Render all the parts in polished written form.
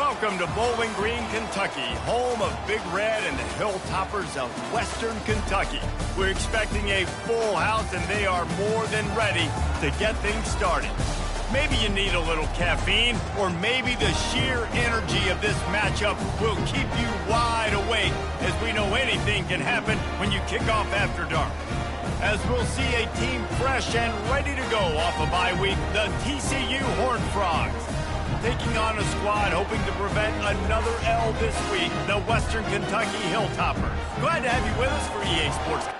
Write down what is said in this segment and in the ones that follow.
Welcome to Bowling Green, Kentucky, home of Big Red and the Hilltoppers of Western Kentucky. We're expecting a full house, and they are more than ready to get things started. Maybe you need a little caffeine, or maybe the sheer energy of this matchup will keep you wide awake, as we know anything can happen when you kick off after dark. As we'll see a team fresh and ready to go off a bye week, the TCU Horned Frogs. Taking on a squad hoping to prevent another L this week, the Western Kentucky Hilltoppers. Glad to have you with us for EA Sports.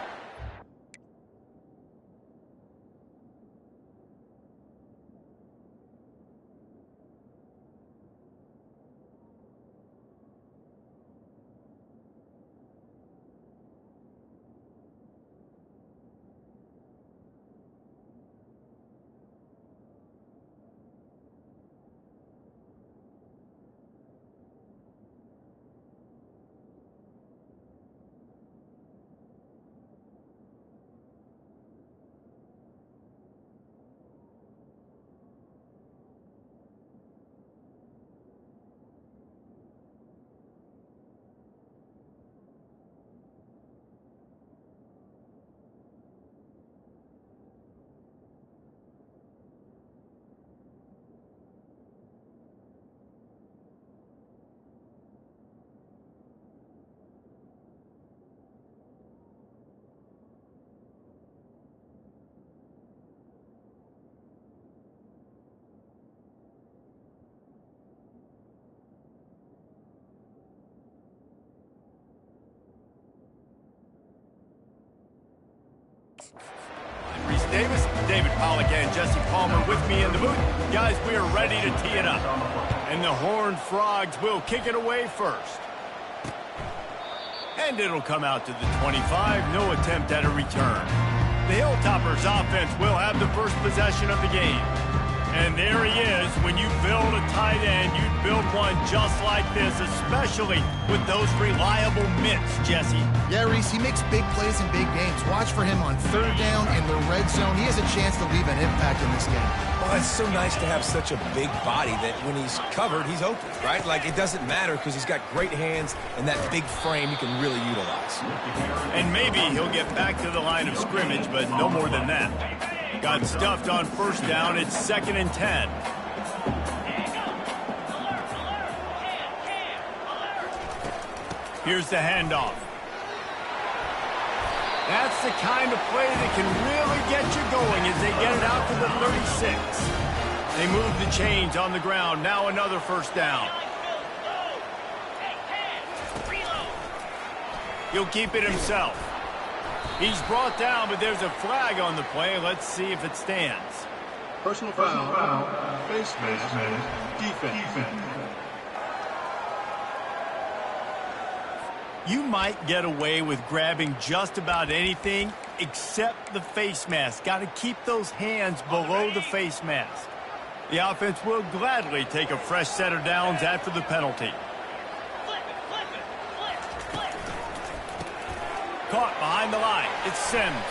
Reese Davis, David Pollock, and Jesse Palmer with me in the booth. Guys, we are ready to tee it up. And the Horned Frogs will kick it away first. And it'll come out to the 25. No attempt at a return. The Hilltoppers offense will have the first possession of the game. And there he is. When you build a tight end, you build one just like this, especially with those reliable mitts, Jesse. Yeah, Reese, he makes big plays in big games. Watch for him on third down in the red zone. He has a chance to leave an impact in this game. Well, it's so nice to have such a big body that when he's covered, he's open, right? Like, it doesn't matter because he's got great hands and that big frame he can really utilize. And maybe he'll get back to the line of scrimmage, but no more than that. Got stuffed on first down. It's 2nd and 10. Here's the handoff. That's the kind of play that can really get you going as they get it out to the 36. They move the chains on the ground. Now another first down. He'll keep it himself. He's brought down, but there's a flag on the play. Let's see if it stands. Personal foul. Face mask. Defense. You might get away with grabbing just about anything except the face mask. Got to keep those hands below the face mask. The offense will gladly take a fresh set of downs after the penalty. Caught behind the line. It's Sims.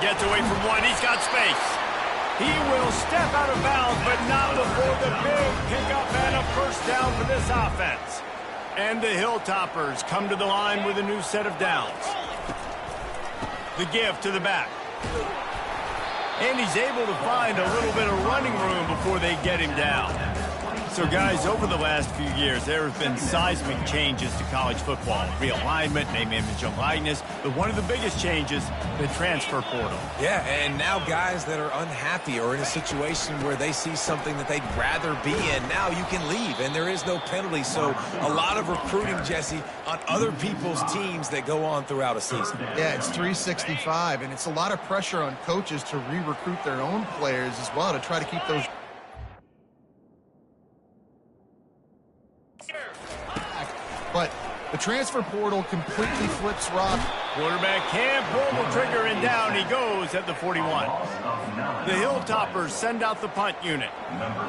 Gets away from one. He's got space. He will step out of bounds, but not before the big pickup and a first down for this offense. And the Hilltoppers come to the line with a new set of downs. The give to the back. And he's able to find a little bit of running room before they get him down. So, guys, over the last few years, there have been seismic changes to college football. Realignment, name, image, and likeness. But one of the biggest changes, the transfer portal. Yeah, and now guys that are unhappy or in a situation where they see something that they'd rather be in, now you can leave, and there is no penalty. So a lot of recruiting, Jesse, on other people's teams that go on throughout a season. Yeah, it's 365, and it's a lot of pressure on coaches to re-recruit their own players as well to try to keep those. But the transfer portal completely flips Rock. Quarterback can't pull the trigger, and down he goes at the 41. The Hilltoppers send out the punt unit.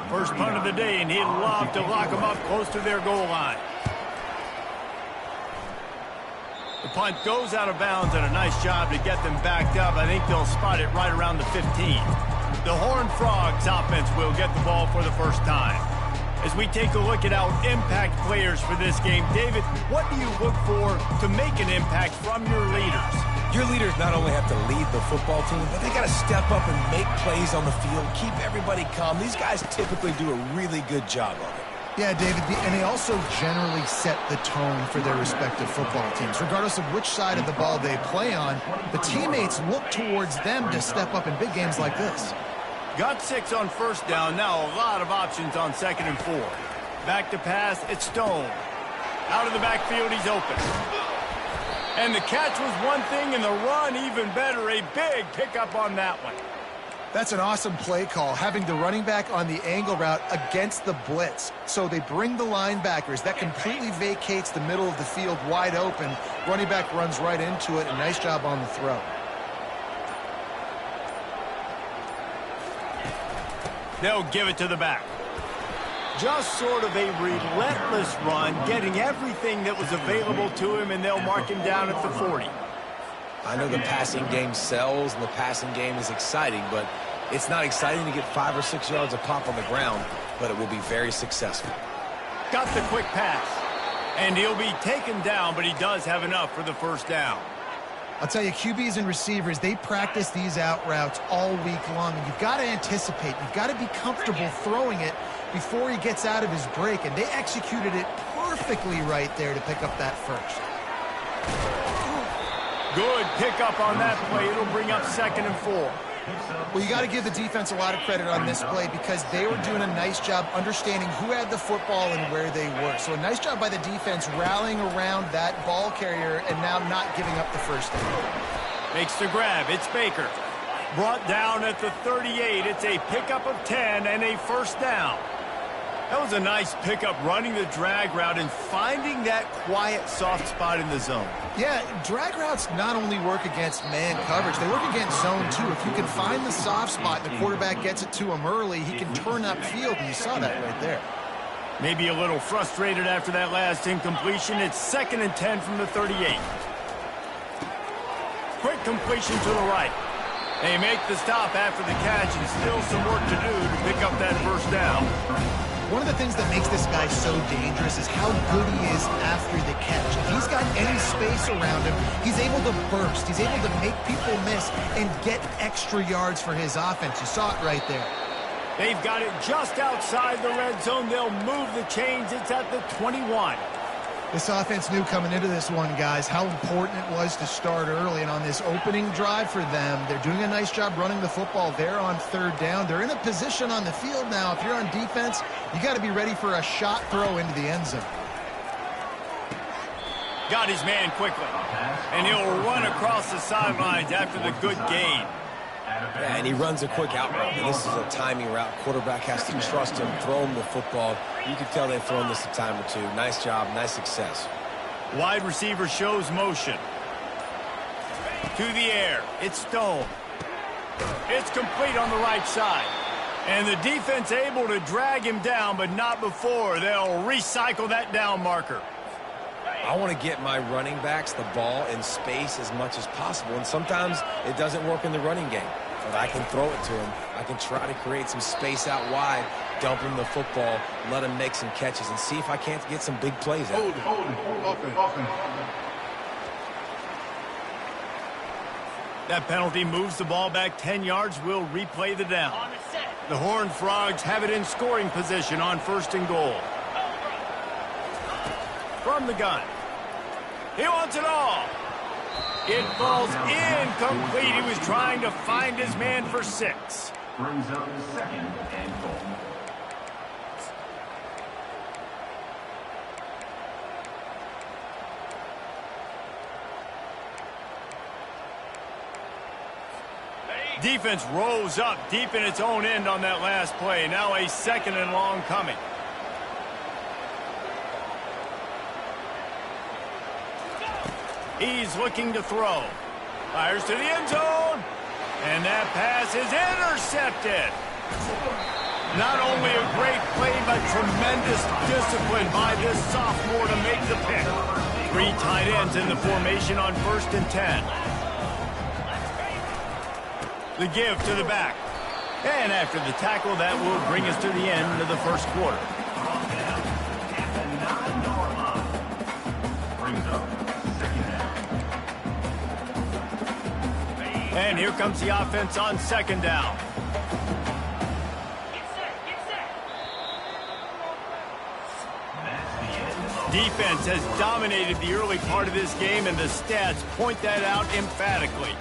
First punt of the day, and he'd love to lock them up close to their goal line. The punt goes out of bounds, and a nice job to get them backed up. I think they'll spot it right around the 15. The Horned Frogs offense will get the ball for the first time. As we take a look at our impact players for this game, David, what do you look for to make an impact from your leaders? Your leaders not only have to lead the football team, but they got to step up and make plays on the field, keep everybody calm. These guys typically do a really good job of it. Yeah, David, and they also generally set the tone for their respective football teams. Regardless of which side of the ball they play on, the teammates look towards them to step up in big games like this. Got 6 on first down. Now a lot of options on 2nd and 4. Back to pass, it's Stone. Out of the backfield, he's open. And the catch was one thing, and the run even better. A big pickup on that one. That's an awesome play call, having the running back on the angle route against the blitz. So they bring the linebackers. That completely vacates the middle of the field wide open. Running back runs right into it. A nice job on the throw. They'll give it to the back. Just sort of a relentless run, getting everything that was available to him, and they'll mark him down at the 40. I know the passing game sells and the passing game is exciting, but it's not exciting to get 5 or 6 yards of pop on the ground, but it will be very successful. Got the quick pass, and he'll be taken down, but he does have enough for the first down. I'll tell you, QBs and receivers, they practice these out routes all week long, and you've got to anticipate. You've got to be comfortable throwing it before he gets out of his break, and they executed it perfectly right there to pick up that first. Good pickup on that play. It'll bring up 2nd and 4. Well, you got to give the defense a lot of credit on this play because they were doing a nice job understanding who had the football and where they were. So a nice job by the defense rallying around that ball carrier and now not giving up the first down. Makes the grab. It's Baker. Brought down at the 38. It's a pickup of 10 and a first down. That was a nice pickup, running the drag route and finding that quiet, soft spot in the zone. Yeah, drag routes not only work against man coverage, they work against zone too. If you can find the soft spot and the quarterback gets it to him early, he can turn up field, and you saw that right there. Maybe a little frustrated after that last incompletion. It's 2nd and 10 from the 38. Quick completion to the right. They make the stop after the catch, and still some work to do to pick up that first down. One of the things that makes this guy so dangerous is how good he is after the catch. If he's got any space around him, he's able to burst. He's able to make people miss and get extra yards for his offense. You saw it right there. They've got it just outside the red zone. They'll move the chains. It's at the 21. This offense knew coming into this one, guys, how important it was to start early. And on this opening drive for them, they're doing a nice job running the football there on 3rd down. They're in a position on the field now. If you're on defense, you got to be ready for a shot throw into the end zone. Got his man quickly. And he'll run across the sidelines after the good gain. Yeah, and he runs a quick out route. And this is a timing route. Quarterback has to trust him, throw him the football. You can tell they've thrown this a time or two. Nice job, nice success. Wide receiver shows motion. To the air. It's Stone. It's complete on the right side. And the defense able to drag him down, but not before. They'll recycle that down marker. I want to get my running backs the ball in space as much as possible. And sometimes it doesn't work in the running game. But I can throw it to him. I can try to create some space out wide, dump him the football, let him make some catches, and see if I can't get some big plays out. Offense. That penalty moves the ball back 10 yards. We'll replay the down. The Horned Frogs have it in scoring position on 1st and goal. From the gun. He wants it all. It falls incomplete. He was trying to find his man for 6. Brings up the 2nd and goal. Defense rose up deep in its own end on that last play. Now a 2nd and long coming. He's looking to throw. Fires to the end zone. And that pass is intercepted. Not only a great play, but tremendous discipline by this sophomore to make the pick. 3 tight ends in the formation on 1st and 10. The give to the back. And after the tackle, that will bring us to the end of the 1st quarter. And here comes the offense on second down. Defense has dominated the early part of this game, and the stats point that out emphatically.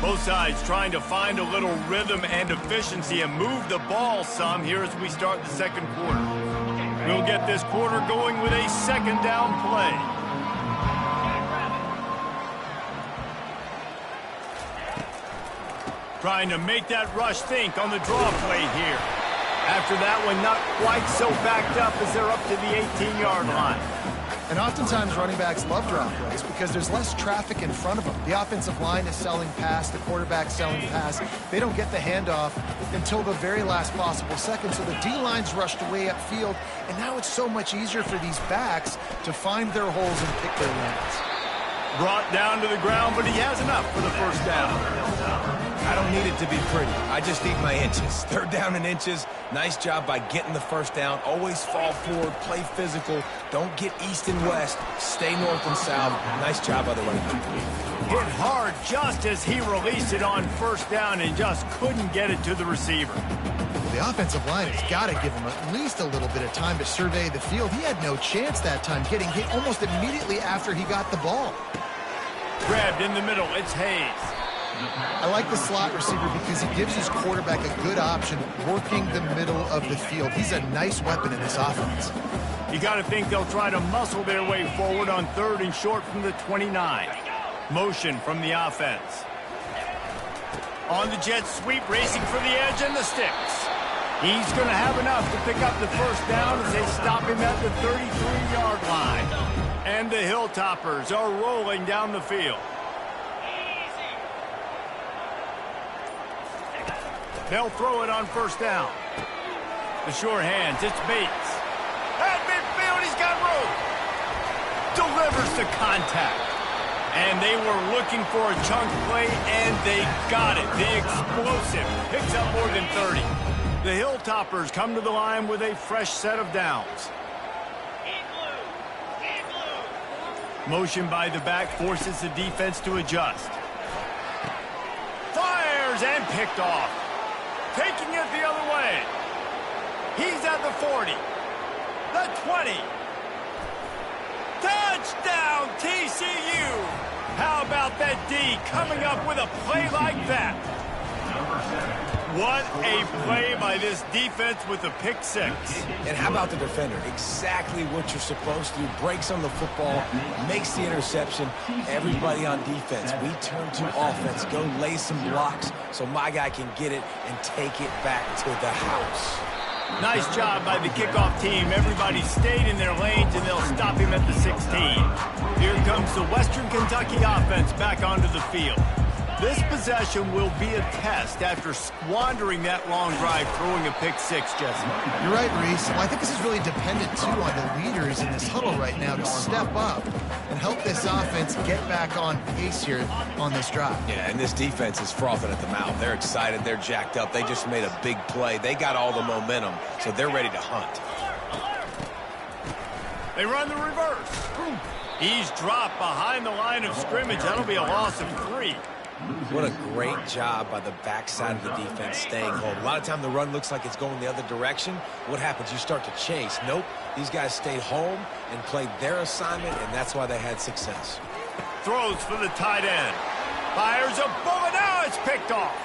Both sides trying to find a little rhythm and efficiency and move the ball some here as we start the second quarter. We'll get this quarter going with a second down play. Trying to make that rush think on the draw play here. After that one, not quite so backed up as they're up to the 18-yard line. And oftentimes running backs love draw plays because there's less traffic in front of them. The offensive line is selling pass, the quarterback's selling pass. They don't get the handoff until the very last possible second, so the D-line's rushed away upfield, and now it's so much easier for these backs to find their holes and pick their lanes. Brought down to the ground, but he has enough for the first down. I don't need it to be pretty. I just need my inches. Third down and inches. Nice job by getting the first down. Always fall forward, play physical. Don't get east and west. Stay north and south. Nice job by the running back. Hit hard just as he released it on first down and just couldn't get it to the receiver. The offensive line has got to give him at least a little bit of time to survey the field. He had no chance that time, getting hit almost immediately after he got the ball. Grabbed in the middle, it's Hayes. I like the slot receiver because he gives his quarterback a good option working the middle of the field. He's a nice weapon in this offense. You got to think they'll try to muscle their way forward on third and short from the 29. Motion from the offense. On the jet sweep, racing for the edge and the sticks. He's going to have enough to pick up the first down as they stop him at the 33-yard line. And the Hilltoppers are rolling down the field. They'll throw it on first down. The sure hands, it's Bates. At midfield, he's got room. Delivers the contact. And they were looking for a chunk play, and they got it. The explosive picks up more than 30. The Hilltoppers come to the line with a fresh set of downs. Motion by the back forces the defense to adjust. Fires and picked off. Taking it the other way. He's at the 40. The 20. Touchdown, TCU. How about that D coming up with a play like that? What a play by this defense with the pick six. And how about the defender? Exactly what you're supposed to do. Breaks on the football, makes the interception. Everybody on defense, we turn to offense. Go lay some blocks so my guy can get it and take it back to the house. Nice job by the kickoff team. Everybody stayed in their lanes, and they'll stop him at the 16. Here comes the Western Kentucky offense back onto the field. This possession will be a test after squandering that long drive, throwing a pick six, Jesse. You're right, Reese. Well, I think this is really dependent, too, on the leaders in this huddle right now to step up and help this offense get back on pace here on this drive. Yeah, and this defense is frothing at the mouth. They're excited. They're jacked up. They just made a big play. They got all the momentum, so they're ready to hunt. They run the reverse. He's dropped behind the line of scrimmage. That'll be a loss of 3. What a great job by the backside of the defense staying home. A lot of time the run looks like it's going the other direction. What happens? You start to chase. Nope. These guys stayed home and played their assignment, and that's why they had success. Throws for the tight end. Fires a bullet. Now it's picked off.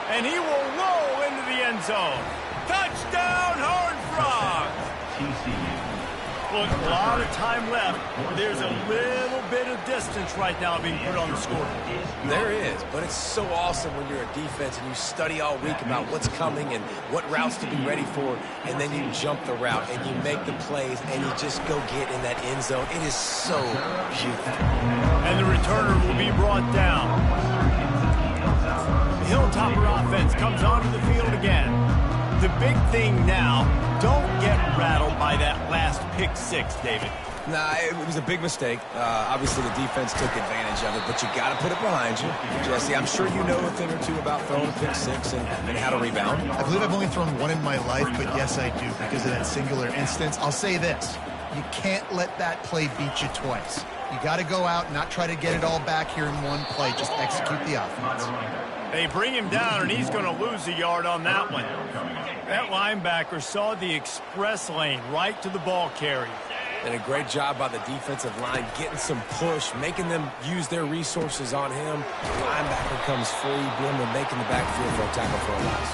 And he will roll into the end zone. Touchdown, Horned Frogs. Look, a lot of time left. There's a little bit of distance right now being put on the scoreboard. There is, but it's so awesome when you're a defense and you study all week about what's coming and what routes to be ready for, and then you jump the route and you make the plays and you just go get in that end zone. It is so beautiful. And the returner will be brought down. The Hilltopper offense comes onto the field again. The big thing now, don't get rattled by that last pick six, David. Nah, it was a big mistake. Obviously, the defense took advantage of it, but you got to put it behind you. Jesse, I'm sure you know a thing or two about throwing a pick six and how to rebound. I believe I've only thrown one in my life, but yes, I do because of that singular instance. I'll say this. You can't let that play beat you twice. You got to go out and not try to get it all back here in one play. Just execute the offense. They bring him down, and he's going to lose a yard on that one. That linebacker saw the express lane right to the ball carrier. And a great job by the defensive line, getting some push, making them use their resources on him. The linebacker comes free, Blim, and making the backfield for a tackle for a loss.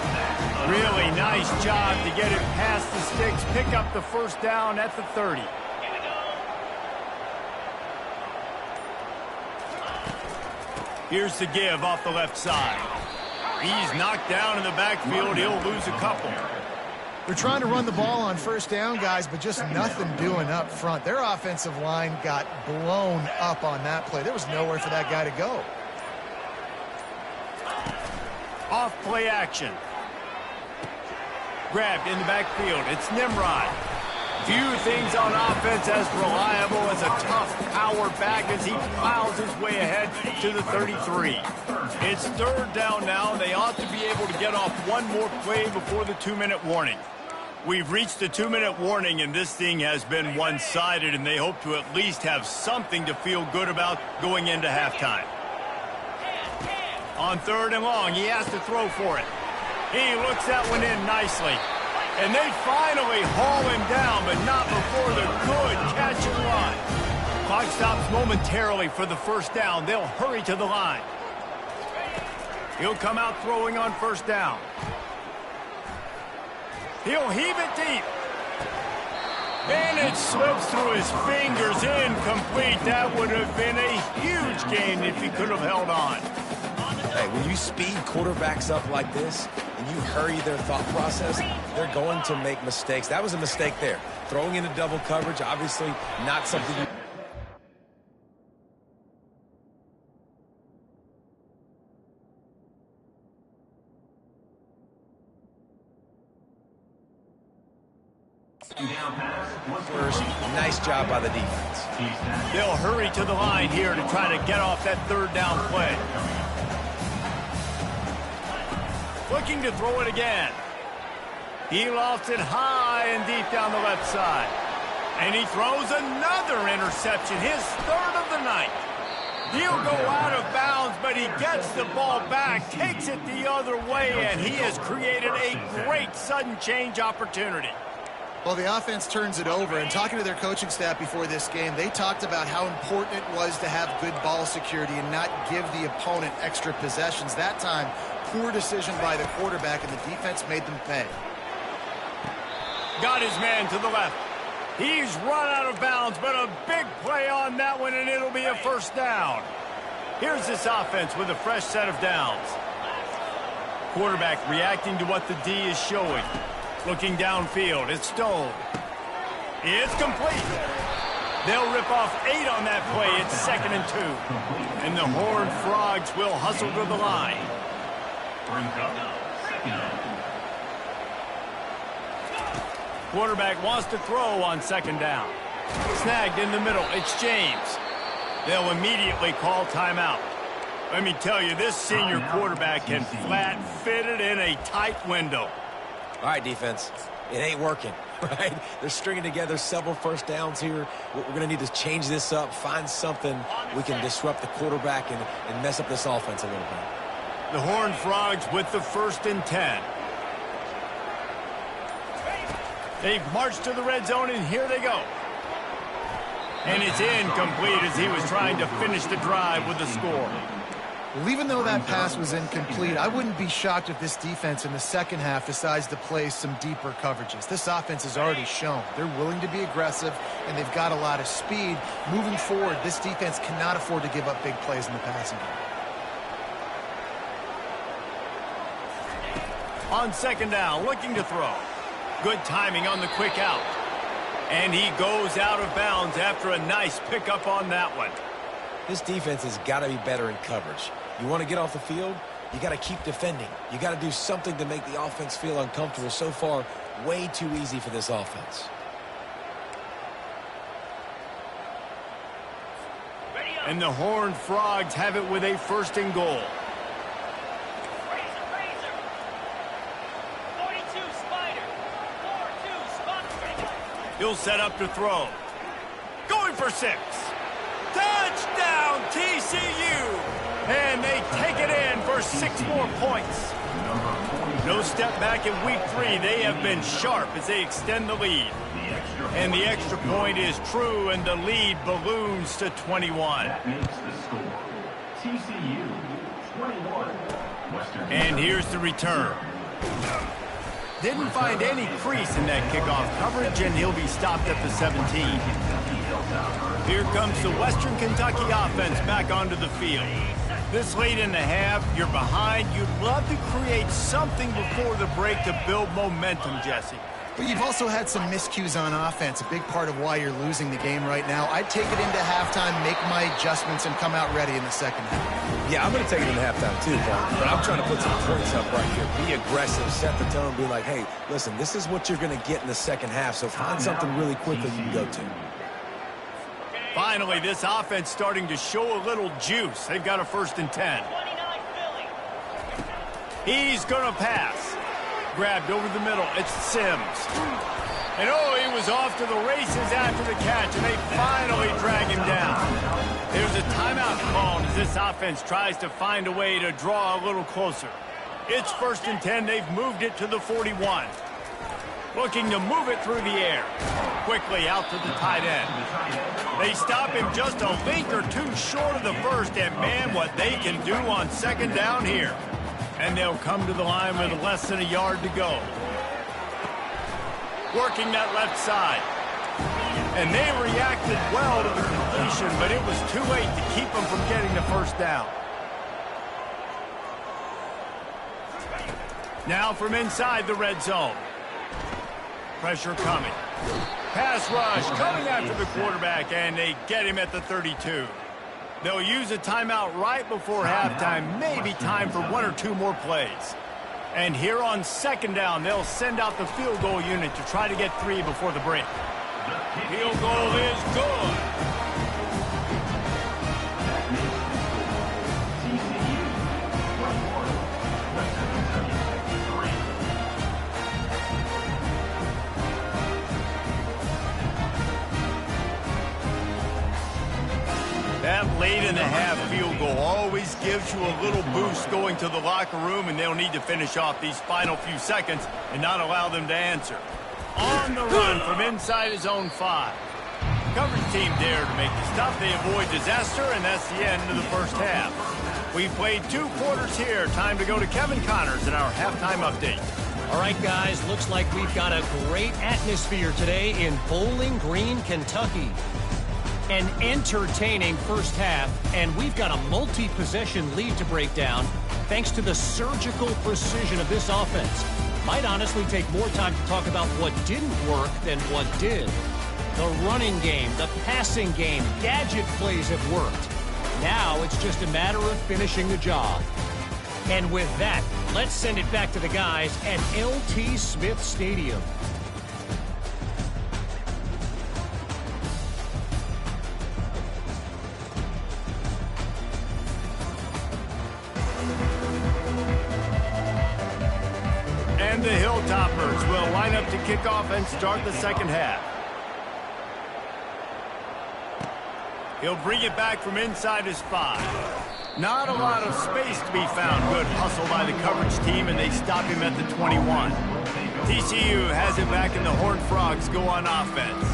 Really nice job to get it past the sticks, pick up the first down at the 30. Here's the give off the left side. He's knocked down in the backfield. He'll lose a couple. They're trying to run the ball on first down, guys, but just nothing doing up front. Their offensive line got blown up on that play. There was nowhere for that guy to go. Off play action. Grabbed in the backfield. It's Nimrod. Few things on offense as reliable as a tough power back as he plows his way ahead to the 33. It's third down now. They ought to be able to get off one more play before the 2-minute warning. We've reached the 2-minute warning, and this thing has been one-sided, and they hope to at least have something to feel good about going into halftime. On third and long, he has to throw for it. He looks that one in nicely. And they finally haul him down, but not before the good catch and run. Clock stops momentarily for the first down. They'll hurry to the line. He'll come out throwing on first down. He'll heave it deep. And it slips through his fingers, incomplete. That would have been a huge gain if he could have held on. Hey, when you speed quarterbacks up like this and you hurry their thought process, they're going to make mistakes. That was a mistake there. Throwing into double coverage, obviously not something you... First, nice job by the defense. They'll hurry to the line here to try to get off that third down play. Looking to throw it again. He lofts it high and deep down the left side. And he throws another interception, his third of the night. He'll go out of bounds, but he gets the ball back, takes it the other way, and he has created a great sudden change opportunity. Well, the offense turns it over, and talking to their coaching staff before this game, they talked about how important it was to have good ball security and not give the opponent extra possessions. That time, poor decision by the quarterback, and the defense made them pay. Got his man to the left. He's run out of bounds, but a big play on that one, and it'll be a first down. Here's this offense with a fresh set of downs. Quarterback reacting to what the D is showing. Looking downfield, it's Stone. It's complete. They'll rip off 8 on that play. It's 2nd and 2. And the Horned Frogs will hustle to the line. Quarterback wants to throw on 2nd down. Snagged in the middle. It's James. They'll immediately call timeout. Let me tell you, this senior quarterback can flat fit it in a tight window. All right, defense, it ain't working, right? They're stringing together several first downs here. We're going to need to change this up, find something we can disrupt the quarterback and mess up this offense a little bit. The Horned Frogs with the 1st and 10. They've marched to the red zone, and here they go. And it's incomplete as he was trying to finish the drive with the score. Well, even though that pass was incomplete, I wouldn't be shocked if this defense in the second half decides to play some deeper coverages. This offense has already shown they're willing to be aggressive, and they've got a lot of speed. Moving forward, this defense cannot afford to give up big plays in the passing game. On 2nd down, looking to throw. Good timing on the quick out. And he goes out of bounds after a nice pickup on that one. This defense has got to be better in coverage. You want to get off the field, you got to keep defending. You got to do something to make the offense feel uncomfortable. So far, way too easy for this offense. And the Horned Frogs have it with a 1st and goal. He'll set up to throw. Going for 6. Touchdown, TCU! And they take it in for 6 more points. No step back in week 3. They have been sharp as they extend the lead. And the extra point is true, and the lead balloons to 21. That makes the score. TCU 21. And here's the return. Didn't find any crease in that kickoff coverage, and he'll be stopped at the 17. Here comes the Western Kentucky offense back onto the field. This late in the half, you're behind. You'd love to create something before the break to build momentum, Jesse. But you've also had some miscues on offense, a big part of why you're losing the game right now. I'd take it into halftime, make my adjustments, and come out ready in the second half. Yeah, I'm going to take it into halftime too, Paul. But I'm trying to put some points up right here. Be aggressive, set the tone, be like, hey, listen, this is what you're going to get in the second half, so find something really quickly you can go to. Finally, this offense starting to show a little juice. They've got a 1st and 10. He's going to pass. Grabbed over the middle. It's Sims. And oh, he was off to the races after the catch, and they finally drag him down. There's a timeout called as this offense tries to find a way to draw a little closer. It's 1st and 10. They've moved it to the 41. Looking to move it through the air. Quickly out to the tight end. They stop him just a length or two short of the 1st, and man, what they can do on 2nd down here. And they'll come to the line with less than a yard to go. Working that left side. And they reacted well to the completion, but it was too late to keep them from getting the 1st down. Now from inside the red zone. Pressure coming. Pass rush coming after the quarterback, and they get him at the 32. They'll use a timeout right before halftime, maybe time for 1 or 2 more plays. And here on 2nd down, they'll send out the field goal unit to try to get 3 before the break. Field goal is good. That late in the half field goal always gives you a little boost going to the locker room, and they'll need to finish off these final few seconds and not allow them to answer. On the run from inside his own 5. Coverage team dare to make the stop. They avoid disaster, and that's the end of the 1st half. We've played 2 quarters here. Time to go to Kevin Connors in our halftime update. All right, guys, looks like we've got a great atmosphere today in Bowling Green, Kentucky. An entertaining 1st half, and we've got a multi-possession lead to break down thanks to the surgical precision of this offense. Might honestly take more time to talk about what didn't work than what did. The running game, the passing game, gadget plays have worked. Now it's just a matter of finishing the job. And with that, let's send it back to the guys at LT Smith Stadium. And the Hilltoppers will line up to kick off and start the 2nd half. He'll bring it back from inside his 5. Not a lot of space to be found. Good hustle by the coverage team, and they stop him at the 21. TCU has it back, and the Horned Frogs go on offense.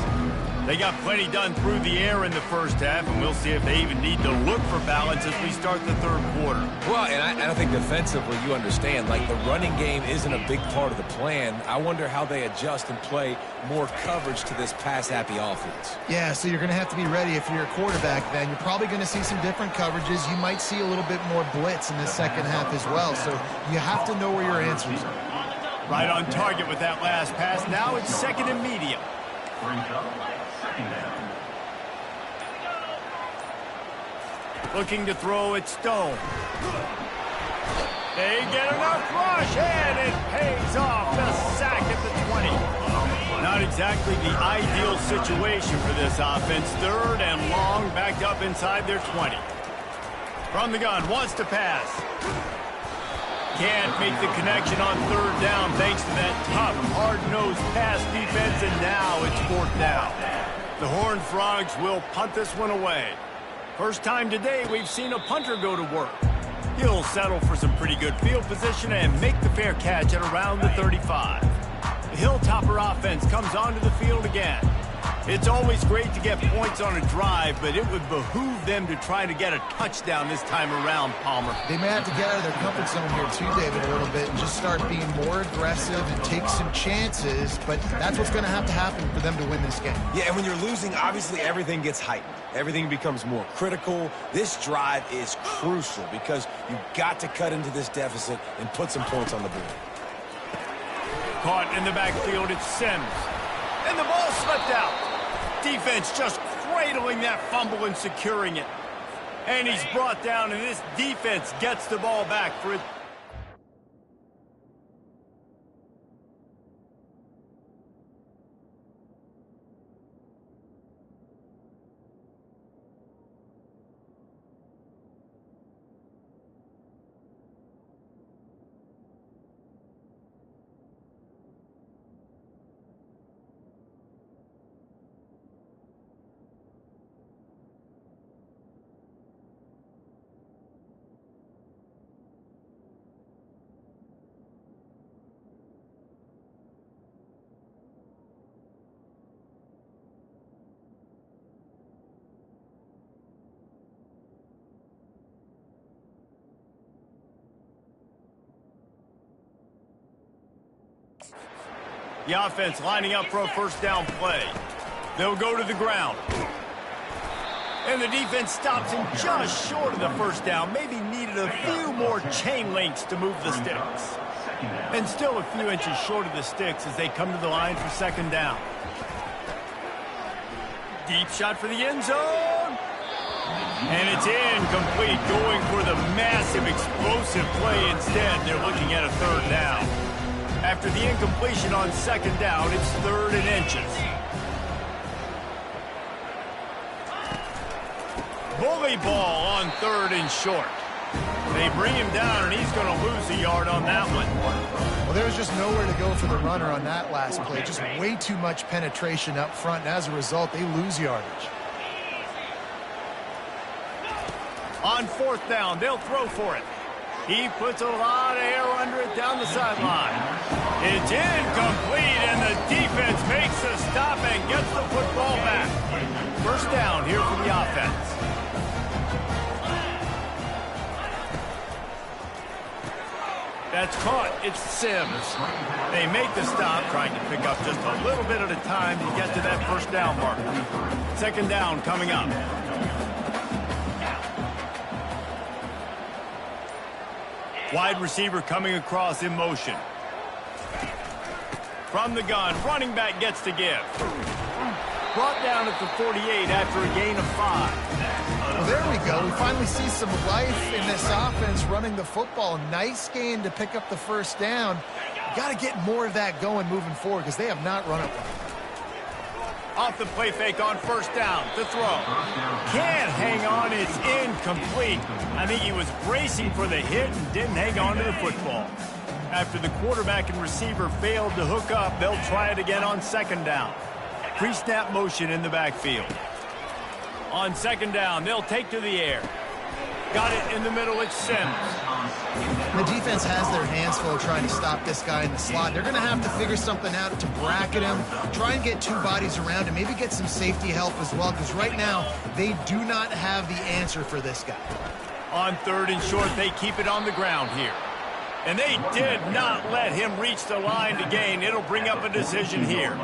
They got plenty done through the air in the 1st half, and we'll see if they even need to look for balance as we start the 3rd quarter. Well, and I think defensively, you understand, like the running game isn't a big part of the plan. I wonder how they adjust and play more coverage to this pass-happy offense. Yeah, so you're going to have to be ready if you're a quarterback then. You're probably going to see some different coverages. You might see a little bit more blitz in the 2nd half as well, so you have to know where your answers are. Right on target with that last pass. Now it's 2nd and medium. Looking to throw it Stone. They get enough rush, and it pays off. The sack at the 20. Not not exactly the ideal situation for this offense. 3rd and long, backed up inside their 20. From the gun, wants to pass. Can't make the connection on 3rd down thanks to that tough, hard-nosed pass defense, and now it's 4th down. The Horned Frogs will punt this one away. First time today we've seen a punter go to work. He'll settle for some pretty good field position and make the fair catch at around the 35. The Hilltopper offense comes onto the field again. It's always great to get points on a drive, but it would behoove them to try to get a touchdown this time around, Palmer. They may have to get out of their comfort zone here too, David, a little bit and just start being more aggressive and take some chances, but that's what's going to have to happen for them to win this game. Yeah, and when you're losing, obviously everything gets heightened. Everything becomes more critical. This drive is crucial because you've got to cut into this deficit and put some points on the board. Caught in the backfield, it's Sims. And the ball slipped out. Defense just cradling that fumble and securing it. And he's brought down, and this defense gets the ball back for it. The offense lining up for a first down play. They'll go to the ground. And the defense stops him just short of the first down. Maybe needed a few more chain links to move the sticks. And still a few inches short of the sticks as they come to the line for 2nd down. Deep shot for the end zone. And it's incomplete, going for the massive explosive play instead. They're looking at a 3rd down. After the incompletion on 2nd down, it's 3rd and inches. Bully ball on 3rd and short. They bring him down, and he's going to lose a yard on that one. Well, there was just nowhere to go for the runner on that last play. Just way too much penetration up front, and as a result, they lose yardage. On 4th down, they'll throw for it. He puts a lot of air under it down the sideline. It's incomplete, and the defense makes a stop and gets the football back. First down here for the offense. That's caught. It's Sims. They make the stop, trying to pick up just a little bit at a time to get to that first down mark. 2nd down coming up. Wide receiver coming across in motion. From the gun, running back gets to give. Brought down at the 48 after a gain of 5. Well, there we go. We finally see some life in this offense running the football. Nice gain to pick up the first down. Got to get more of that going moving forward because they have not run it well. Off the play fake on 1st down. The throw. Can't hang on. It's incomplete. I think he was bracing for the hit and didn't hang on to the football. After the quarterback and receiver failed to hook up, they'll try it again on 2nd down. Pre-snap motion in the backfield. On 2nd down, they'll take to the air. Got it in the middle, it's Sims. The defense has their hands full trying to stop this guy in the slot. They're going to have to figure something out to bracket him, try and get 2 bodies around him, maybe get some safety help as well, because right now they do not have the answer for this guy. On 3rd and short, they keep it on the ground here. And they did not let him reach the line to gain. It'll bring up a decision here.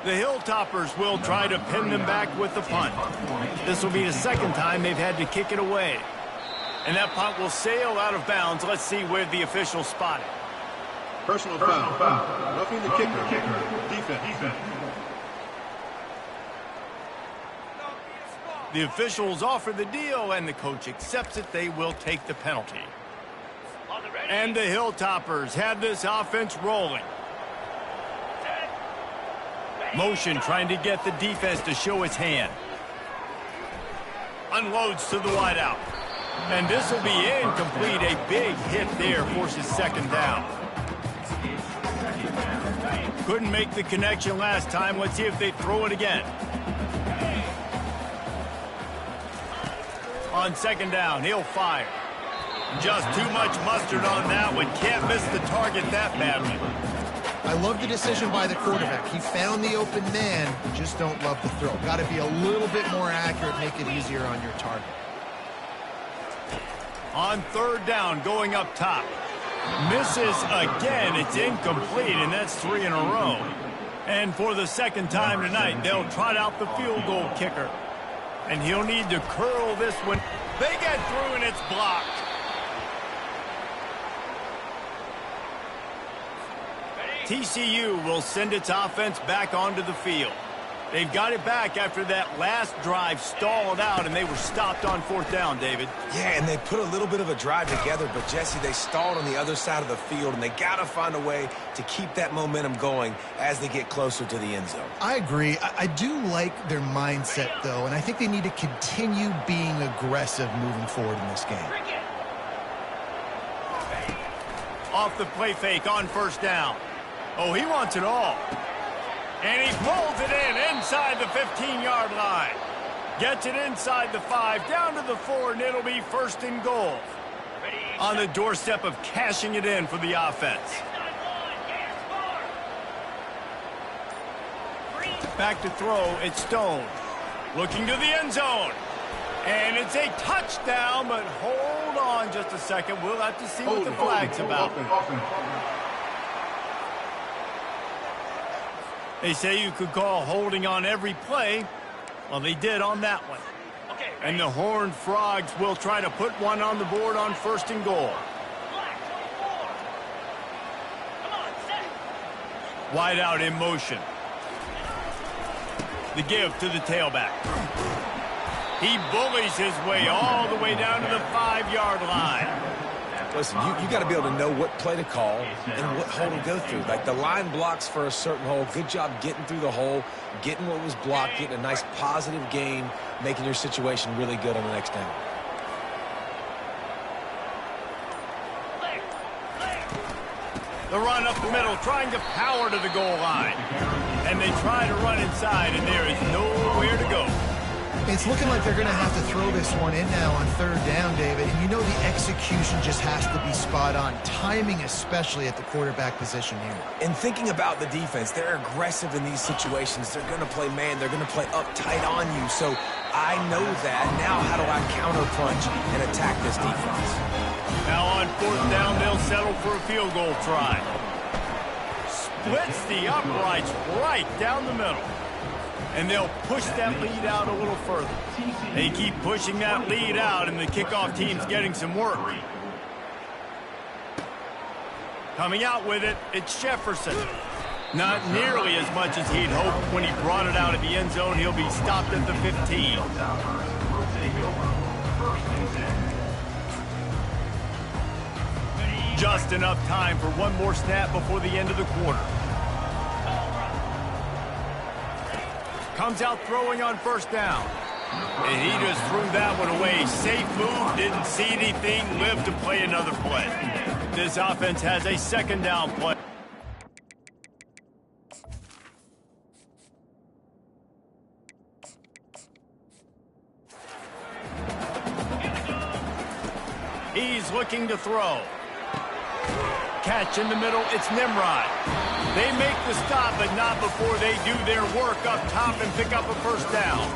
The Hilltoppers will try to pin them back with the punt. This will be the 2nd time they've had to kick it away. And that punt will sail out of bounds. Let's see where the official spot it. Personal foul. Roughing the kicker. Defense. The officials offer the deal, and the coach accepts it. They will take the penalty. And the Hilltoppers have this offense rolling. Motion trying to get the defense to show its hand. Unloads to the wideout. And this will be incomplete. A big hit there forces second down. Couldn't make the connection last time. Let's see if they throw it again. On second down, he'll fire. Just too much mustard on that one. Can't miss the target that badly. I love the decision by the quarterback. He found the open man, just don't love the throw. Got to be a little bit more accurate, make it easier on your target. On third down, going up top. Misses again. It's incomplete, and that's 3 in a row. And for the second time tonight, they'll trot out the field goal kicker. And he'll need to curl this one. They get through, and it's blocked. TCU will send its offense back onto the field. They've got it back after that last drive stalled out, and they were stopped on fourth down, David. Yeah, and they put a little bit of a drive together, but, Jesse, they stalled on the other side of the field, and they got to find a way to keep that momentum going as they get closer to the end zone. I agree. I do like their mindset, though, and I think they need to continue being aggressive moving forward in this game. Off the play fake on first down. Oh, he wants it all. And he pulls it in inside the 15-yard line. Gets it inside the 5, down to the 4, and it'll be first and goal. On the doorstep of cashing it in for the offense. Back to throw, it's Stone. Looking to the end zone. And it's a touchdown, but hold on just a second. We'll have to see what the flag's about. They say you could call holding on every play. Well, they did on that one. And the Horned Frogs will try to put one on the board on first and goal. Wide out in motion. The give to the tailback. He bullies his way all the way down to the 5-yard line. Listen, you got to be able to know what play to call and what hole to go through. Like, the line blocks for a certain hole. Good job getting through the hole, getting what was blocked, getting a nice positive gain, making your situation really good on the next down. The run up the middle, trying to power to the goal line. And they try to run inside, and there is nowhere to go. It's looking like they're going to have to throw this one in now on third down, David. And you know the execution just has to be spot on. Timing especially at the quarterback position here. And thinking about the defense, they're aggressive in these situations. They're going to play man. They're going to play up tight on you. So I know that. Now how do I counter-punch and attack this defense? Now on fourth down, they'll settle for a field goal try. Splits the uprights right down the middle. And they'll push that lead out a little further. They keep pushing that lead out, and the kickoff team's getting some work. Coming out with it, it's Jefferson. Not nearly as much as he'd hoped when he brought it out of the end zone. He'll be stopped at the 15. Just enough time for one more snap before the end of the quarter. Comes out throwing on first down. And he just threw that one away. Safe move, didn't see anything, lived to play another play. This offense has a second down play. He's looking to throw. Catch in the middle, it's Nimrod. They make the stop, but not before they do their work up top and pick up a first down.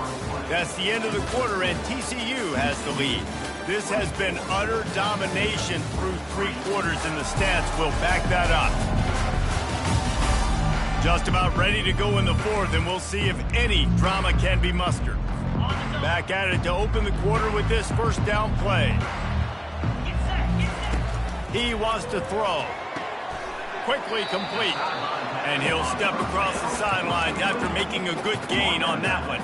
That's the end of the quarter, and TCU has the lead. This has been utter domination through 3 quarters, and the stats will back that up. Just about ready to go in the fourth, and we'll see if any drama can be mustered. Back at it to open the quarter with this first down play. He wants to throw. Quickly complete. And he'll step across the sidelines after making a good gain on that one.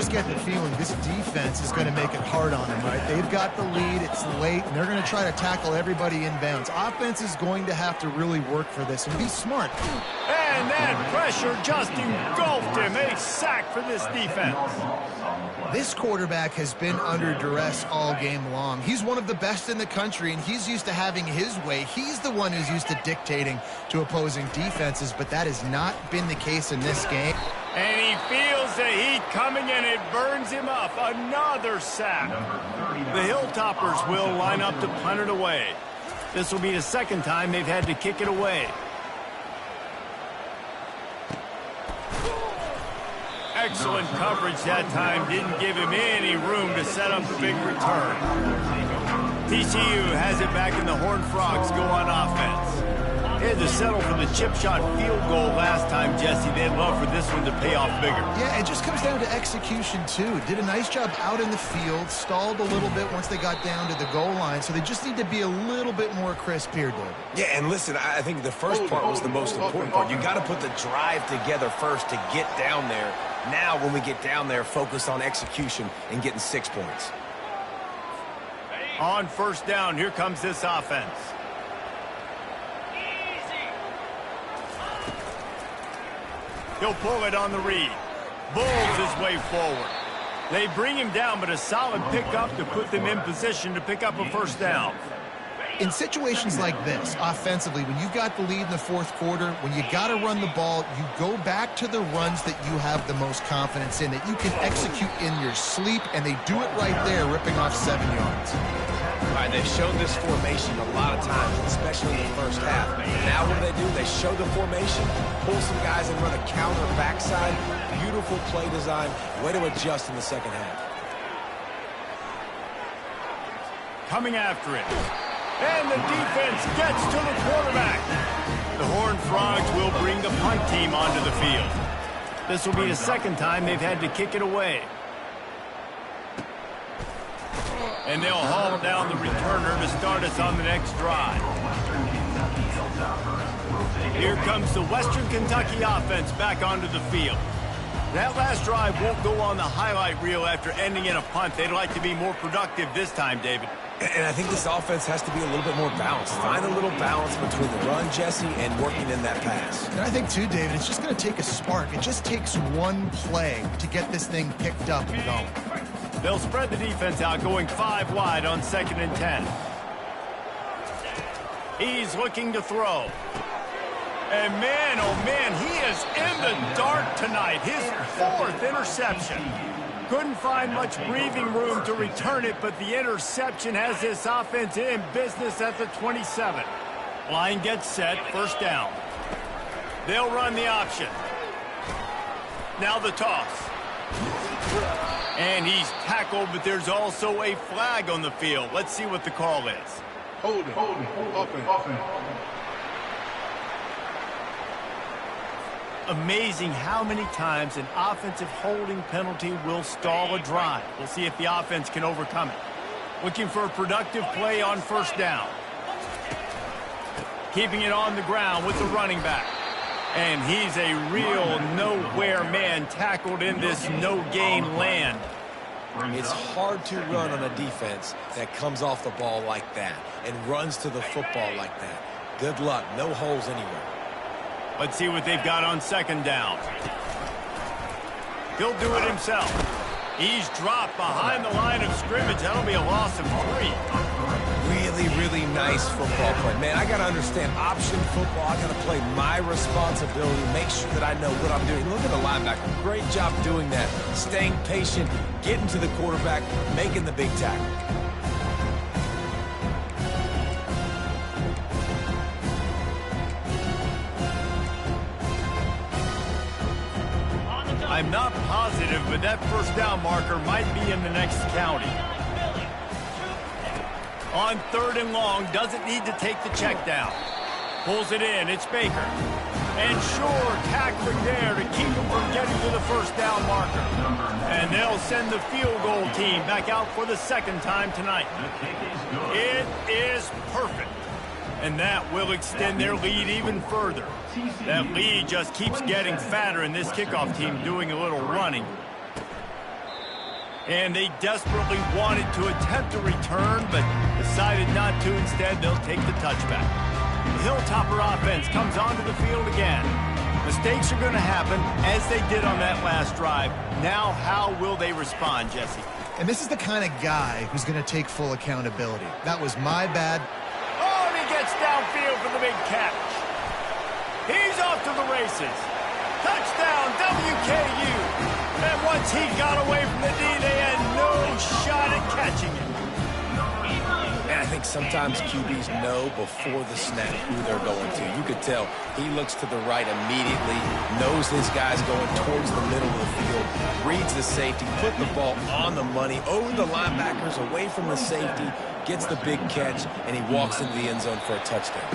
just get the feeling this defense is going to make it hard on them, right? They've got the lead, it's late, and they're going to try to tackle everybody inbounds. Offense is going to have to really work for this and be smart. And that pressure just engulfed him. A sack for this defense. This quarterback has been under duress all game long. He's one of the best in the country, and he's used to having his way. He's the one who's used to dictating to opposing defenses, but that has not been the case in this game. And he feels the heat coming, and it burns him up. Another sack. The Hilltoppers will line up to punt it away. This will be the second time they've had to kick it away. Excellent coverage that time. Didn't give him any room to set up a big return. TCU has it back, in the Horned Frogs go on offense. They had to settle for the chip shot field goal last time, Jesse. They'd love for this one to pay off bigger. Yeah, it just comes down to execution, too. Did a nice job out in the field, stalled a little bit once they got down to the goal line, so they just need to be a little bit more crisp here, David. Yeah, and listen, I think the first part was the most important part. You got to put the drive together first to get down there. Now, when we get down there, focus on execution and getting 6 points. On first down, here comes this offense. He'll pull it on the read. Bulls his way forward. They bring him down, but a solid pickup to put them in position to pick up a first down. In situations like this, offensively, when you've got the lead in the fourth quarter, when you got to run the ball, you go back to the runs that you have the most confidence in, that you can execute in your sleep, and they do it right there, ripping off 7 yards. All right, they've shown this formation a lot of times, especially in the first half. Now what do? They show the formation, pull some guys and run a counter backside. Beautiful play design, way to adjust in the second half. Coming after it. And the defense gets to the quarterback. The Horned Frogs will bring the punt team onto the field. This will be the second time they've had to kick it away. And they'll haul down the returner to start us on the next drive. Here comes the Western Kentucky offense back onto the field. That last drive won't go on the highlight reel after ending in a punt. They'd like to be more productive this time, David. And I think this offense has to be a little bit more balanced. Find a little balance between the run, Jesse, and working in that pass. And I think, too, David, it's just going to take a spark. It just takes one play to get this thing picked up and going. They'll spread the defense out, going 5 wide on 2nd and 10. He's looking to throw. And man, oh man, he is in the dark tonight. His 4th interception. Couldn't find much breathing room to return it, but the interception has this offense in business at the 27. Line gets set, first down. They'll run the option. Now the toss. And he's tackled, but there's also a flag on the field. Let's see what the call is. Holding. Offense. Amazing how many times an offensive holding penalty will stall a drive. We'll see if the offense can overcome it. Looking for a productive play on first down. Keeping it on the ground with the running back. And he's a real nowhere man, tackled in this no-gain land. It's hard to run on a defense that comes off the ball like that and runs to the football like that. Good luck. No holes anywhere. Let's see what they've got on 2nd down. He'll do it himself. He's dropped behind the line of scrimmage. That'll be a loss of 3. Really, really nice football play. Man, I got to understand option football. I got to play my responsibility, make sure that I know what I'm doing. Look at the linebacker. Great job doing that. Staying patient, getting to the quarterback, making the big tackle. I'm not positive, but that first down marker might be in the next county. On 3rd and long, doesn't need to take the check down. Pulls it in, it's Baker. And sure, tackling there to keep him from getting to the first down marker. And they'll send the field goal team back out for the 2nd time tonight. It is perfect. And that will extend their lead even further. That lead just keeps getting fatter, and this kickoff team doing a little running. And they desperately wanted to attempt a return, but decided not to. Instead, they'll take the touchback. The Hilltopper offense comes onto the field again. Mistakes are going to happen, as they did on that last drive. Now, how will they respond, Jesse? And this is the kind of guy who's going to take full accountability. That was my bad. Oh, and he gets downfield for the big catch. He's off to the races. Touchdown, WKU. And once he got away from the D, they had no shot at catching it. And I think sometimes QBs know before the snap who they're going to. You could tell he looks to the right immediately, knows his guy's going towards the middle of the field, reads the safety, put the ball on the money, over the linebackers, away from the safety, gets the big catch, and he walks into the end zone for a touchdown.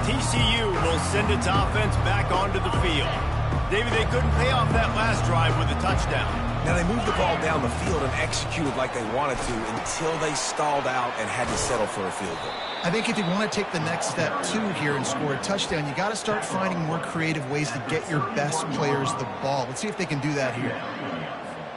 TCU will send its offense back onto the field. David, they couldn't pay off that last drive with a touchdown. Now, they moved the ball down the field and executed like they wanted to until they stalled out and had to settle for a field goal. I think if you want to take the next step, too, here and score a touchdown, you got to start finding more creative ways to get your best players the ball. Let's see if they can do that here.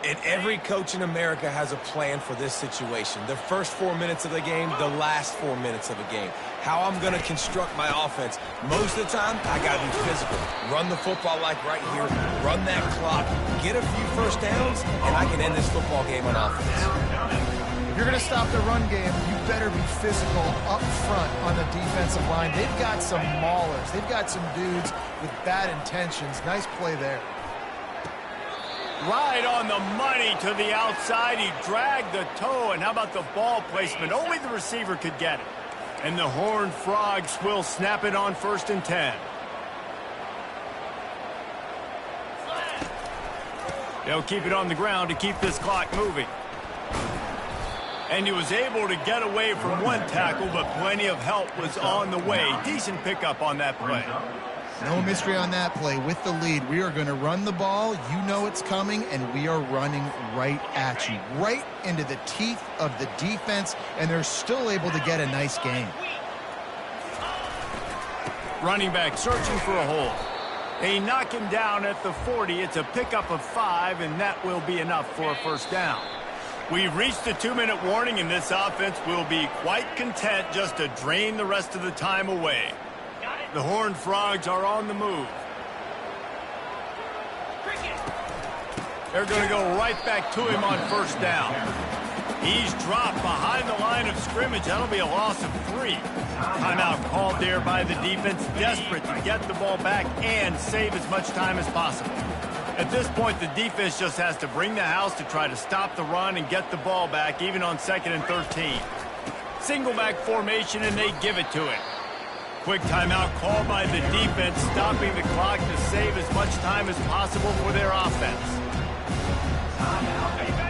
And every coach in America has a plan for this situation. The first 4 minutes of the game, the last 4 minutes of a game. How I'm going to construct my offense. Most of the time, I got to be physical. Run the football like right here. Run that clock. Get a few first downs, and I can end this football game on offense. If you're going to stop the run game, you better be physical up front on the defensive line. They've got some maulers. They've got some dudes with bad intentions. Nice play there. Right on the money to the outside. He dragged the toe, and how about the ball placement? Only the receiver could get it. And the Horned Frogs will snap it on 1st and 10. They'll keep it on the ground to keep this clock moving. And he was able to get away from one tackle, but plenty of help was on the way. Decent pickup on that play. No mystery on that play. With the lead, we are going to run the ball. You know it's coming, and we are running right at you. Right into the teeth of the defense, and they're still able to get a nice gain. Running back searching for a hole. They knock him down at the 40. It's a pickup of 5, and that will be enough for a first down. We've reached the 2-minute warning, and this offense will be quite content just to drain the rest of the time away. The Horned Frogs are on the move. They're going to go right back to him on 1st down. He's dropped behind the line of scrimmage. That'll be a loss of 3. Timeout called there by the defense, desperate to get the ball back and save as much time as possible. At this point, the defense just has to bring the house to try to stop the run and get the ball back, even on 2nd and 13. Single back formation, and they give it to him. Quick timeout called by the defense, stopping the clock to save as much time as possible for their offense.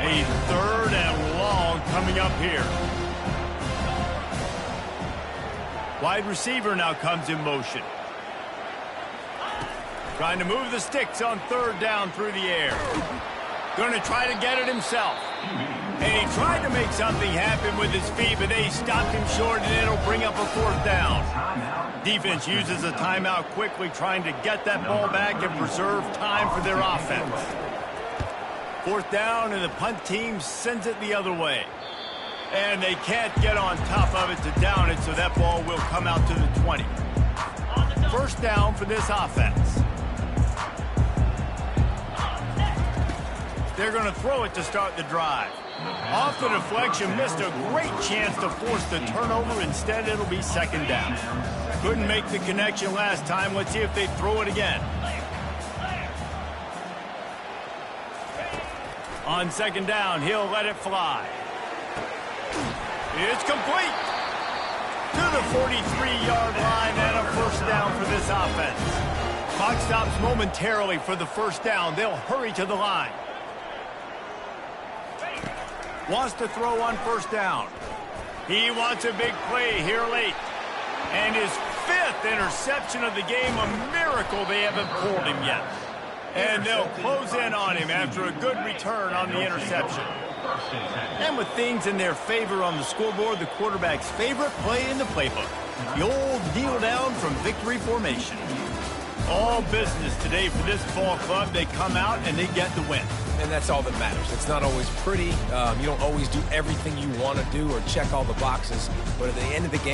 A 3rd and long coming up here. Wide receiver now comes in motion. Trying to move the sticks on 3rd down through the air. Going to try to get it himself. And he tried to make something happen with his feet, but they stopped him short, and it'll bring up a 4th down. Defense uses a timeout quickly, trying to get that ball back and preserve time for their offense. 4th down, and the punt team sends it the other way. And they can't get on top of it to down it, so that ball will come out to the 20. 1st down for this offense. They're going to throw it to start the drive. Off the deflection, missed a great chance to force the turnover. Instead, it'll be 2nd down. Couldn't make the connection last time. Let's see if they throw it again. On 2nd down, he'll let it fly. It's complete to the 43-yard line and a 1st down for this offense. Clock stops momentarily for the 1st down. They'll hurry to the line. Wants to throw on 1st down. He wants a big play here late. And his 5th interception of the game, a miracle they haven't pulled him yet. And they'll close in on him after a good return on the interception. And with things in their favor on the scoreboard, the quarterback's favorite play in the playbook. The old kneel down from victory formation. All business today for this ball club. They come out and they get the win. And that's all that matters. It's not always pretty. You don't always do everything you want to do or check all the boxes. But at the end of the game,